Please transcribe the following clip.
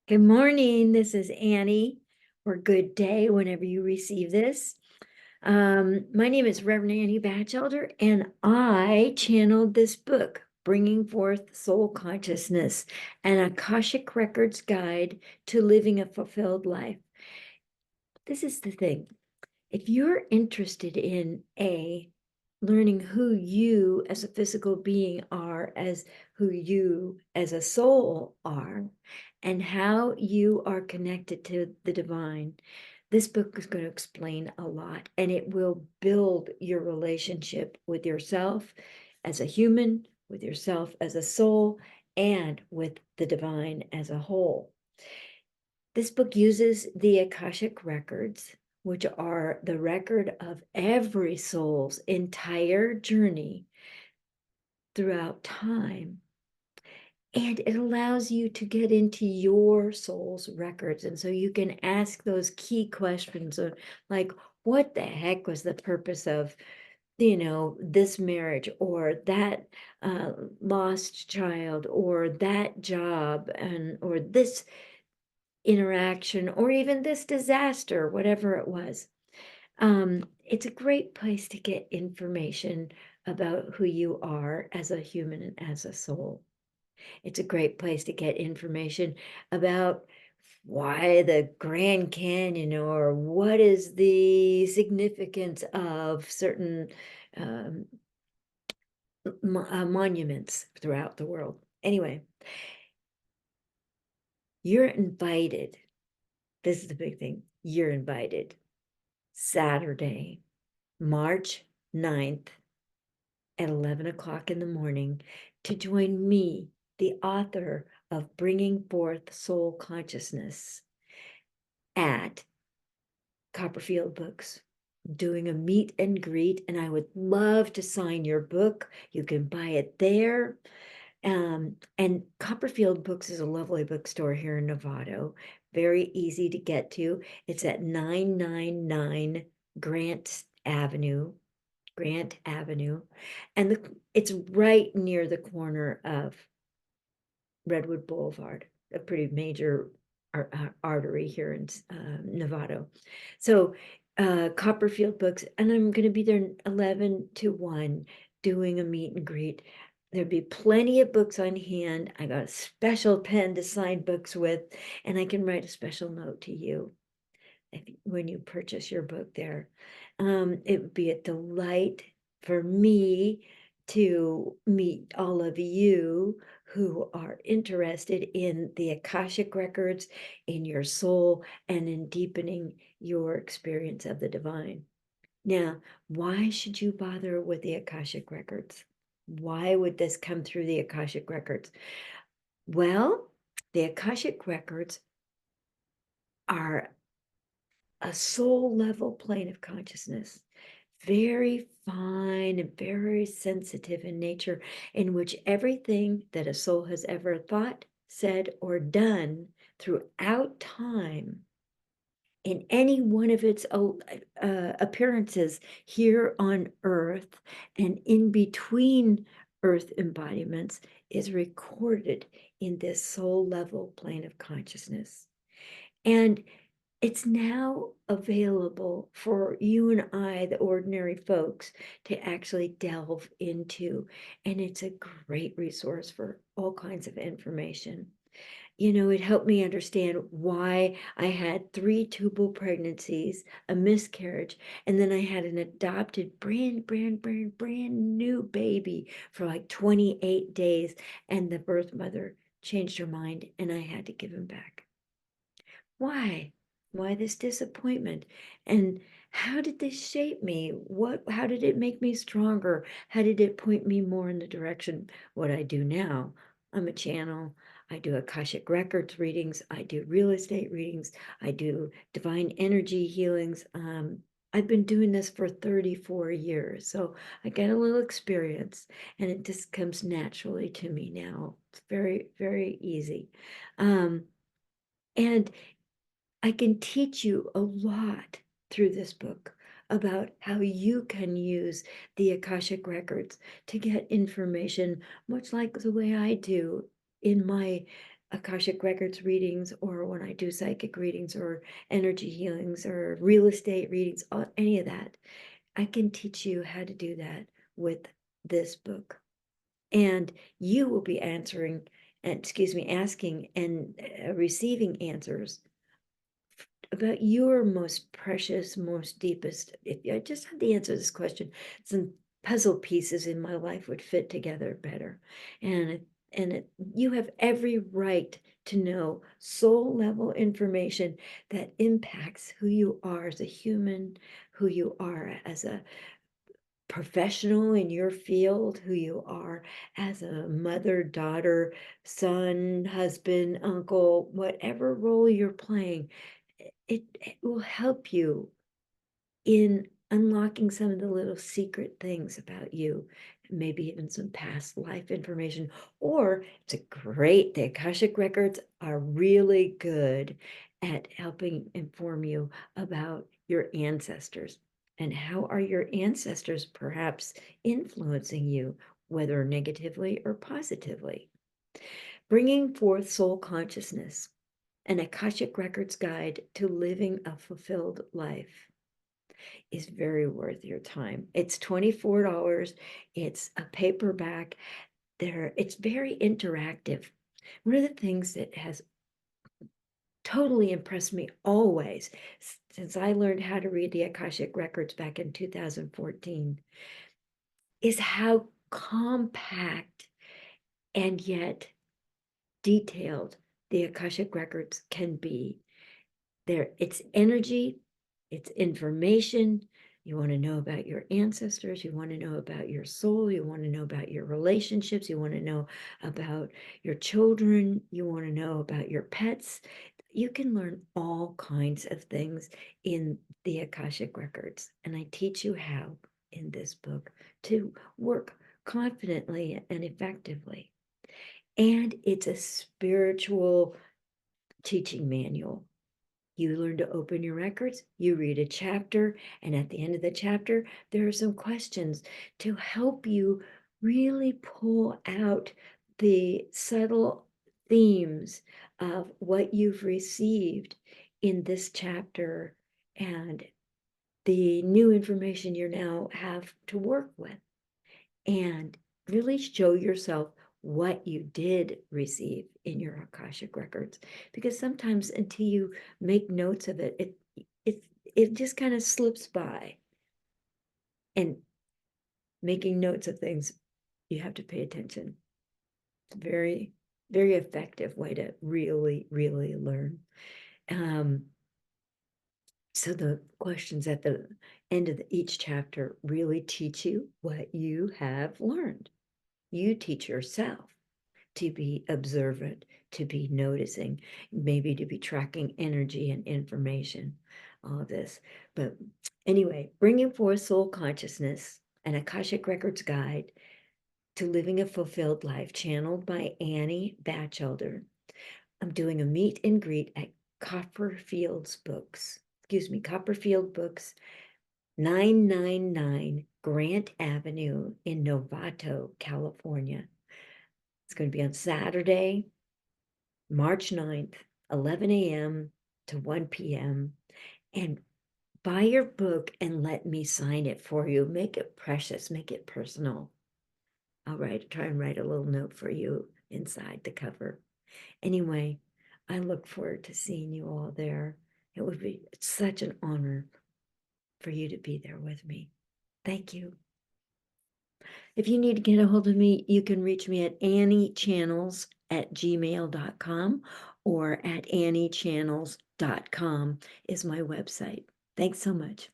Good morning. This is Annie, or good day whenever you receive this. My name is Reverend Annie Bachelder, and I channeled this book, Bringing Forth Soul Consciousness, an Akashic Records Guide to Living a Fulfilled Life. This is the thing. If you're interested in learning who you as a physical being are, as who you as a soul are, and how you are connected to the divine, this book is going to explain a lot, and it will build your relationship with yourself as a human, with yourself as a soul, and with the divine as a whole. This book uses the Akashic Records, which are the record of every soul's entire journey throughout time. And it allows you to get into your soul's records. And so you can ask those key questions of like, what the heck was the purpose of, this marriage, or that lost child, or that job, or this interaction, or even this disaster, whatever it was. It's a great place to get information about who you are as a human and as a soul. It's a great place to get information about why the Grand Canyon, or what is the significance of certain um, monuments throughout the world. Anyway, you're invited. This is the big thing. You're invited. Saturday, March 9th at 11 o'clock in the morning to join me, the author of Bringing Forth Soul Consciousness, at Copperfield Books, doing a meet and greet, and I would love to sign your book. You can buy it there. And Copperfield Books is a lovely bookstore here in Novato, very easy to get to. It's at 999 Grant Avenue, and it's right near the corner of Redwood Boulevard, a pretty major artery here in Novato. So Copperfield Books, and I'm going to be there 11 to 1 doing a meet and greet. There'd be plenty of books on hand. I got a special pen to sign books with, and I can write a special note to you when you purchase your book there. It would be a delight for me to meet all of you who are interested in the Akashic Records, in your soul, and in deepening your experience of the divine. Now, why should you bother with the Akashic Records? Why would this come through the Akashic Records? Well, the Akashic Records are a soul level plane of consciousness, very fine and very sensitive in nature, in which everything that a soul has ever thought, said, or done throughout time, in any one of its appearances here on earth and in between earth embodiments, is recorded in this soul level plane of consciousness. And it's now available for you and I, the ordinary folks, to actually delve into. And it's a great resource for all kinds of information. It helped me understand why I had 3 tubal pregnancies, a miscarriage, and then I had an adopted brand new baby for like 28 days. And the birth mother changed her mind and I had to give him back. Why? Why this disappointment? And how did this shape me? How did it make me stronger? How did it point me more in the direction what I do now? I'm a channel. I do Akashic Records readings. I do real estate readings. I do divine energy healings. I've been doing this for 34 years, so I get a little experience, and it just comes naturally to me now. It's very, very easy. And I can teach you a lot through this book about how you can use the Akashic Records to get information, much like the way I do in my Akashic Records readings, or when I do psychic readings or energy healings or real estate readings, any of that, I can teach you how to do that with this book. And you will be answering, and excuse me, asking and receiving answers about your most precious, most deepest. If I just had the answer to this question, some puzzle pieces in my life would fit together better. You have every right to know soul level information that impacts who you are as a human, who you are as a professional in your field, who you are as a mother, daughter, son, husband, uncle, whatever role you're playing. It will help you in unlocking some of the little secret things about you, maybe even some past life information. Or it's the Akashic Records are really good at helping inform you about your ancestors and how are your ancestors perhaps influencing you, whether negatively or positively. Bringing forth soul consciousness, an Akashic Records guide to living a fulfilled life, is very worth your time. It's $24. It's a paperback. It's very interactive. One of the things that has totally impressed me always since I learned how to read the Akashic Records back in 2014 is how compact and yet detailed the Akashic Records can be. It's energy, it's information. You want to know about your ancestors, you want to know about your soul, you want to know about your relationships, you want to know about your children, you want to know about your pets. You can learn all kinds of things in the Akashic Records. And I teach you how in this book to work confidently and effectively. And it's a spiritual teaching manual. You learn to open your records, you read a chapter, and at the end of the chapter, there are some questions to help you really pull out the subtle themes of what you've received in this chapter and the new information you now have to work with, and really show yourself what you did receive in your Akashic Records. Because sometimes until you make notes of it just kind of slips by. And making notes of things, you have to pay attention. It's a very, very effective way to really, really learn. So the questions at the end of each chapter really teach you what you have learned. You teach yourself to be observant, to be noticing, maybe to be tracking energy and information, all of this. But anyway, bringing forth soul consciousness, an Akashic Records guide to living a fulfilled life, channeled by Annie Bachelder. I'm doing a meet and greet at Coppperfield Books, 999 Grant Avenue in Novato, California. It's going to be on Saturday, March 9th, 11 a.m. to 1 p.m. And buy your book and let me sign it for you. Make it precious, make it personal. I'll try and write a little note for you inside the cover. Anyway, I look forward to seeing you all there. It would be such an honor for you to be there with me. Thank you. If you need to get a hold of me, you can reach me at anniechannels@gmail.com or at anniechannels.com is my website. Thanks so much.